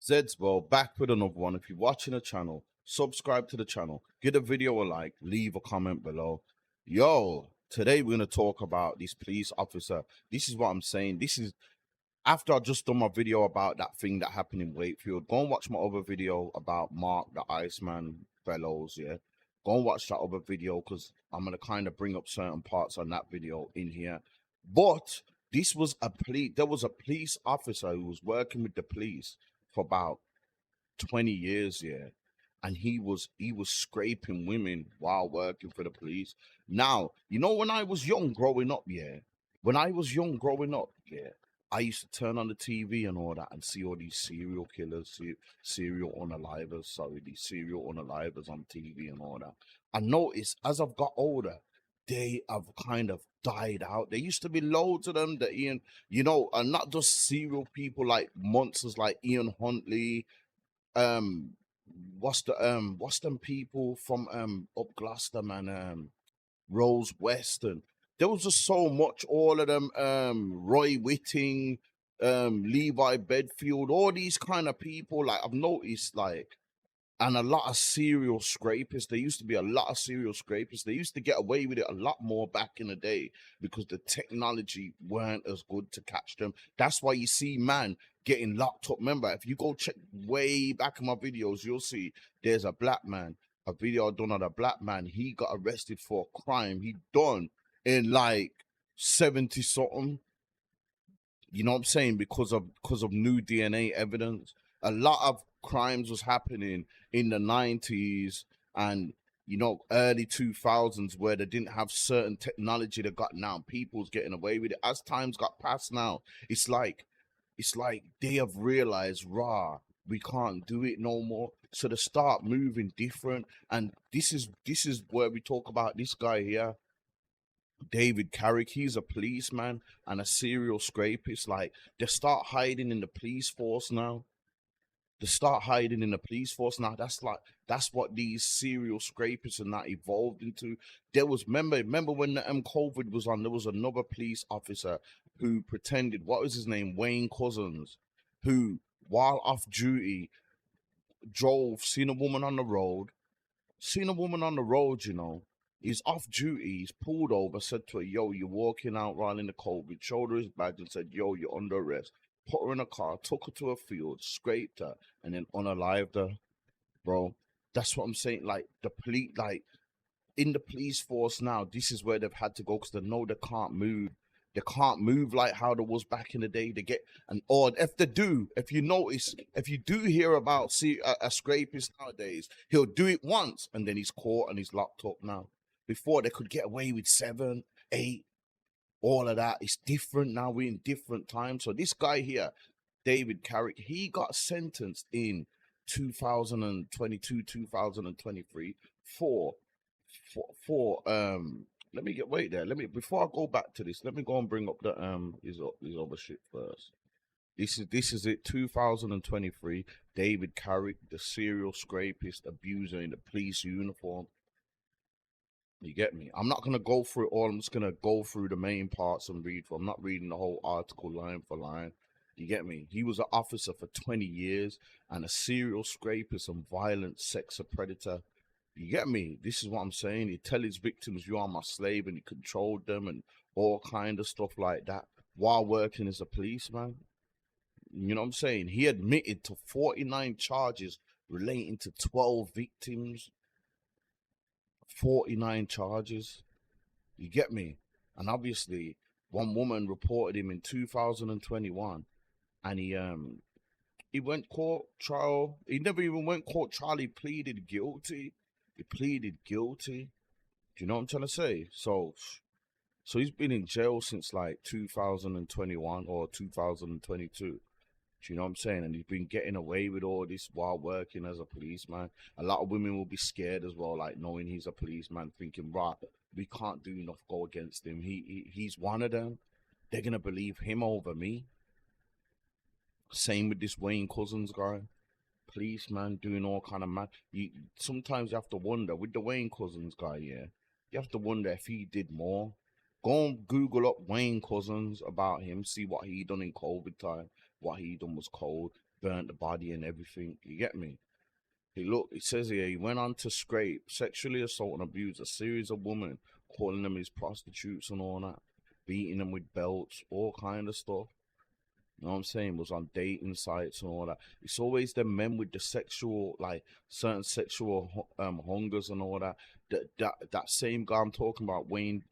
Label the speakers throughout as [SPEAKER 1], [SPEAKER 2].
[SPEAKER 1] Zeds, well, back with another one. If you're watching the channel, subscribe to the channel, give the video a like, leave a comment below. Yo, today we're gonna talk about this police officer. This is what I'm saying. This is after I just done my video about that thing that happened in Wakefield. Go and watch my other video about Mark the Iceman Fellows. Yeah, go and watch that other video because I'm gonna kind of bring up certain parts on that video in here. But this was a police. There was a police officer who was working with the police for about 20 years, yeah. And he was scraping women while working for the police. Now, when I was young growing up, yeah. When I was young growing up, yeah, I used to turn on the TV and all that and see all these serial killers, serial unalivers, sorry, these serial unalivers on TV and all that. I noticed as I've got older, they have kind of died out. There used to be loads of them that and not just serial people like monsters like Ian Huntley, um what's them people from up Gloucester, man, Rose Weston. There was just so much, all of them, Roy Whitting, Levi Bedfield, all these kind of people, like I've noticed, like, and a lot of serial scrapists. There used to be a lot of serial scrapists. They used to get away with it a lot more back in the day because the technology weren't as good to catch them. That's why you see man getting locked up. Remember, if you go check way back in my videos, you'll see there's a black man, a video I done on a black man. He got arrested for a crime he done in like 70 something. You know what I'm saying? Because of new DNA evidence. A lot of crimes was happening in the 90s and early 2000s where they didn't have certain technology they got now. People's getting away with it. As times got past now, it's like they have realized, we can't do it no more. So they start moving different. And this is where we talk about this guy here, David Carrick. He's a policeman and a serial scrapist. Like, they start hiding in the police force now. That's what these serial scrapers and that evolved into. There was, remember when the COVID was on, there was another police officer who pretended, what was his name, Wayne Cousins, who while off duty seen a woman on the road, he's off duty, he's pulled over, said to her, yo, you're walking out while in the COVID, showed her his badge and said, yo, you're under arrest. Put her in a car, took her to a field, scraped her, and then unalived her, bro. That's what I'm saying. Like, the police, like, in the police force now, this is where they've had to go because they know they can't move. They can't move like how there was back in the day. They get an odd. If they do, if you notice, if you do hear about a scrapist nowadays, he'll do it once and then he's caught and he's locked up now. Before they could get away with 7, 8, all of that. It's different now. We're in different times. So this guy here, David Carrick, he got sentenced in 2022, 2023 for let me get wait there. Before I go back to this, let me go and bring up the his other shit first. This is it, 2023. David Carrick, the serial scrapist, abuser in the police uniform. You get me? I'm not gonna go through it all. I'm just gonna go through the main parts and read. I'm not reading the whole article line for line. You get me? He was an officer for 20 years and a serial scrapist and violent sex predator. You get me? This is what I'm saying. He tell his victims, you are my slave, and he controlled them and all kind of stuff like that while working as a policeman. You know what I'm saying? He admitted to 49 charges relating to 12 victims. 49 charges. You get me? And obviously, one woman reported him in 2021, and he went court trial. He never even went court trial. He pleaded guilty. Do you know what I'm trying to say? So he's been in jail since like 2021 or 2022. Do you know what I'm saying? And he's been getting away with all this while working as a policeman. A lot of women will be scared as well, like knowing he's a policeman, thinking, right, we can't do enough go against him. He's one of them. They're gonna believe him over me. Same with this Wayne Cousins guy, policeman doing all kind of mad. Sometimes you have to wonder with the Wayne Cousins guy, yeah. You have to wonder if he did more. Go and Google up Wayne Cousins about him, see what he done in COVID time. What he done was cold. burnt the body and everything. You get me? It says here, he went on to scrape, sexually assault and abuse a series of women, calling them his prostitutes and all that, beating them with belts, all kind of stuff. You know what I'm saying? Was on dating sites and all that. It's always the men with the sexual, like certain sexual hungers and all that. That same guy I'm talking about, Wayne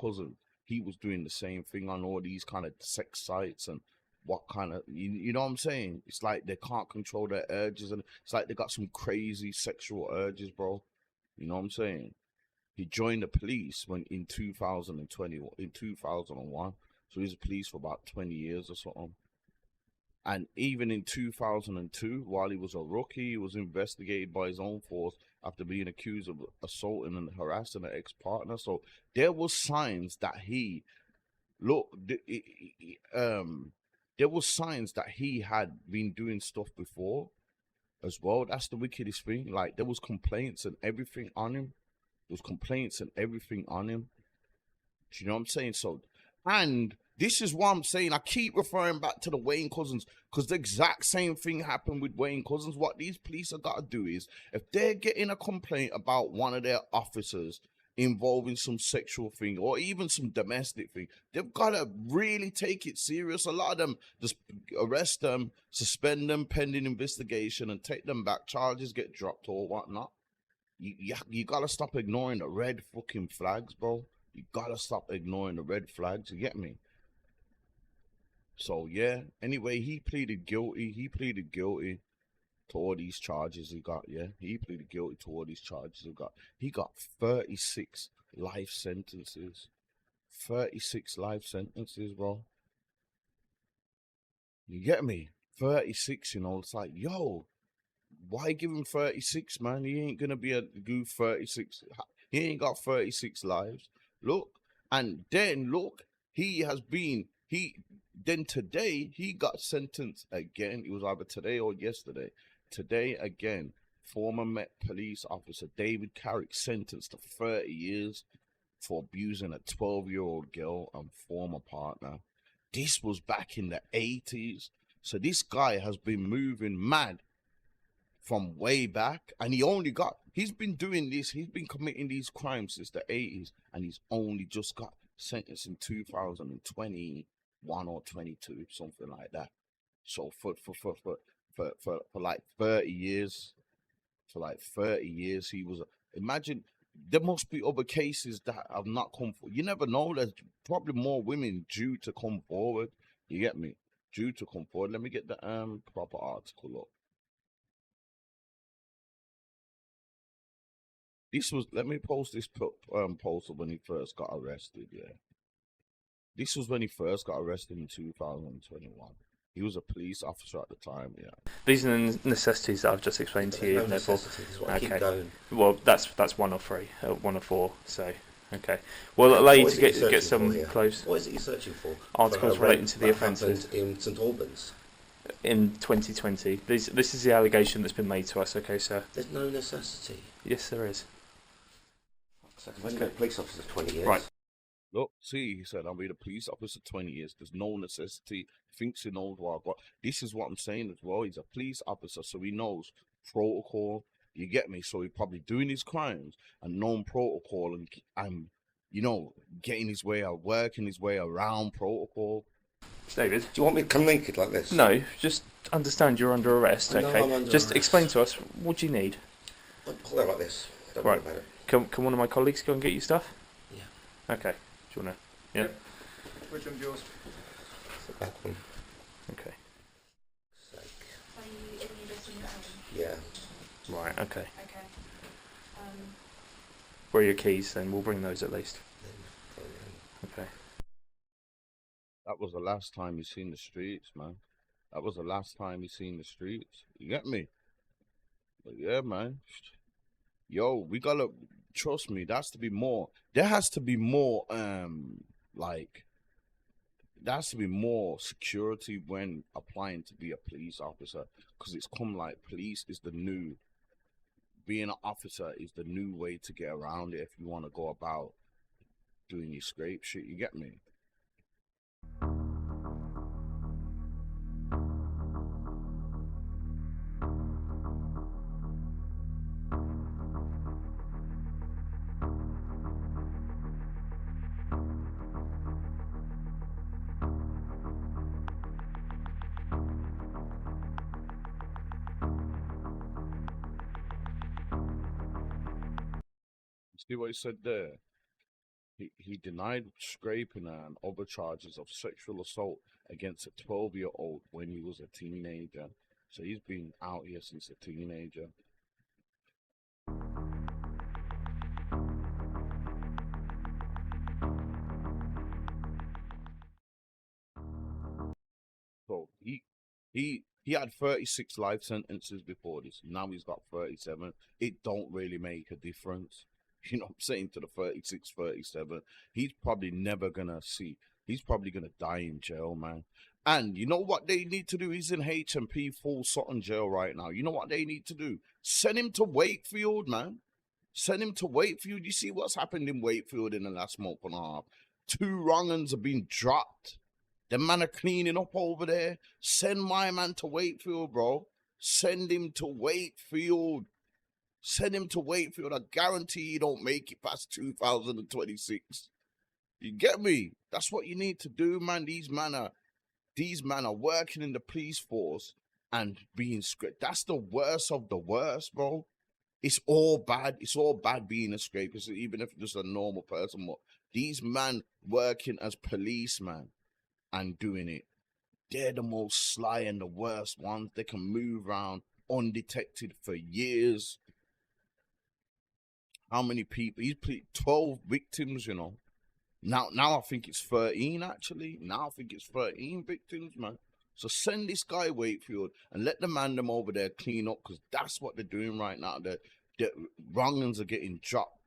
[SPEAKER 1] Cousin, he was doing the same thing on all these kind of sex sites and what kind of you know what I'm saying? It's like they can't control their urges and it's like they got some crazy sexual urges, bro. You know what I'm saying? He joined the police when in 2001. So he was police for about 20 years or something. And even in 2002, while he was a rookie, he was investigated by his own force after being accused of assaulting and harassing an ex-partner. So there was signs that there was signs that he had been doing stuff before as well. That's the wickedest thing. Like there was complaints and everything on him. There was complaints and everything on him. Do you know what I'm saying? So, and this is what I'm saying. I keep referring back to the Wayne Cousins because the exact same thing happened with Wayne Cousins. What these police have got to do is, if they're getting a complaint about one of their officers involving some sexual thing or even some domestic thing, they've got to really take it serious. A lot of them just arrest them, suspend them pending investigation, and take them back. Charges get dropped or whatnot. You gotta stop ignoring the red fucking flags, bro. You gotta stop ignoring the red flags. You get me? So yeah. Anyway, he pleaded guilty. He pleaded guilty to all these charges he got. Yeah, he pleaded guilty to all these charges he got. He got 36 life sentences. 36 life sentences, bro. You get me? 36. You know, it's like, yo, why give him 36, man? He ain't gonna be able to do 36. He ain't got 36 lives. Look, and then look, then today he got sentenced again. It was either today or yesterday. Today again, former Met police officer David Carrick sentenced to 30 years for abusing a 12-year-old girl and former partner. This was back in the 80s. So this guy has been moving mad from way back, and he's been doing this, he's been committing these crimes since the 80s, and he's only just got sentenced in 2021 or 22, something like that. So for like 30 years, he was imagine there must be other cases that have not come forward. You never know, there's probably more women due to come forward. You get me? Due to come forward. Let me get the proper article up. Let me post this post of when he first got arrested, yeah. This was when he first got arrested in 2021. He was a police officer at the time, yeah.
[SPEAKER 2] These are the necessities that I've just explained to you.
[SPEAKER 3] No necessities, what I keep going.
[SPEAKER 2] Well, that's one of three, one of four, so, okay. Well, allow you to get some close.
[SPEAKER 3] What is it you're searching for?
[SPEAKER 2] Articles relating to the offences.
[SPEAKER 3] In St Albans?
[SPEAKER 2] In 2020. This is the allegation that's been made to us, okay, sir?
[SPEAKER 3] There's no necessity.
[SPEAKER 2] Yes, there is.
[SPEAKER 3] I've been a police officer for 20 years.
[SPEAKER 1] Right. Look, see, he said, I'll be the police officer 20 years. There's no necessity. Thinks he knows what I've got. This is what I'm saying as well. He's a police officer, so he knows protocol. You get me? So he's probably doing his crimes and known protocol and you know, getting his way out, working his way around protocol.
[SPEAKER 2] David?
[SPEAKER 3] Do you want me to come naked like this?
[SPEAKER 2] No, just understand you're under arrest, okay?
[SPEAKER 3] I'm under
[SPEAKER 2] just
[SPEAKER 3] arrest.
[SPEAKER 2] Explain to us, what do you need?
[SPEAKER 3] Hold out like this. Don't
[SPEAKER 2] Right.
[SPEAKER 3] worry about it.
[SPEAKER 2] Can one of my colleagues go and get you stuff?
[SPEAKER 3] Yeah.
[SPEAKER 2] Okay. Do you want to? Yeah.
[SPEAKER 4] Which one's yours?
[SPEAKER 3] The back one.
[SPEAKER 2] Okay.
[SPEAKER 3] Sake.
[SPEAKER 5] Are you in the address on your own?
[SPEAKER 3] Yeah.
[SPEAKER 2] Right, okay.
[SPEAKER 5] Okay.
[SPEAKER 2] Where are your keys then? We'll bring those at least. Okay.
[SPEAKER 1] That was the last time you seen the streets, man. That was the last time you seen the streets. You get me? But yeah, man. Yo, we gotta trust me. There has to be more. There has to be more. There has to be more security when applying to be a police officer, because it's come like police is the new. Being an officer is the new way to get around it if you want to go about doing your scrape shit. You get me? see what he said there? He denied scraping and other charges of sexual assault against a 12-year-old when he was a teenager. So he's been out here since a teenager. So he had 36 life sentences before this. Now he's got 37. It don't really make a difference. You know what I'm saying? To the 36, 37. He's probably never gonna see. He's probably gonna die in jail, man. And you know what they need to do? He's in HMP Full Sutton jail right now. You know what they need to do? Send him to Wakefield, man. Send him to Wakefield. You see what's happened in Wakefield in the last month and a half. 2 wrong-uns have been dropped. The man are cleaning up over there. Send my man to Wakefield, bro. Send him to Wakefield. Send him to Wakefield. I guarantee he don't make it past 2026. You get me? That's what you need to do, man. These men are working in the police force and being scraped. That's the worst of the worst, bro. It's all bad. It's all bad being a scrapist, even if you're just a normal person. But these men working as policemen and doing it, they're the most sly and the worst ones. They can move around undetected for years. How many people? He's put 12 victims, you know. Now I think it's 13, actually. Now I think it's 13 victims, man. So send this guy Wakefield and let the man them over there clean up, because that's what they're doing right now. The wrong-uns are getting dropped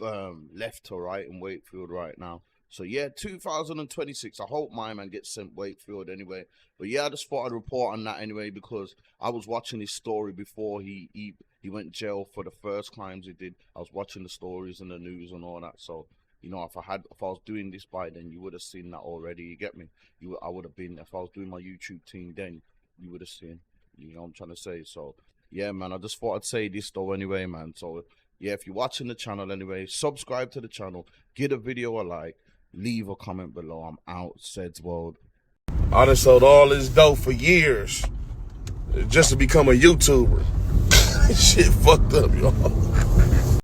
[SPEAKER 1] left to right in Wakefield right now. So yeah, 2026. I hope my man gets sent Wakefield anyway. But yeah, I just thought I'd report on that anyway, because I was watching his story before he went jail for the first crimes he did. I was watching the stories in the news and all that. So you know, if I was doing this by then, you would have seen that already. You get me? I would have been, if I was doing my YouTube thing then, you would have seen. You know what I'm trying to say? So yeah, man, I just thought I'd say this though anyway, man. So yeah, if you're watching the channel anyway, subscribe to the channel, give a video a like, leave a comment below. I'm out. Sed's World.
[SPEAKER 4] I done sold all this dope for years just to become a YouTuber. Shit fucked up, y'all.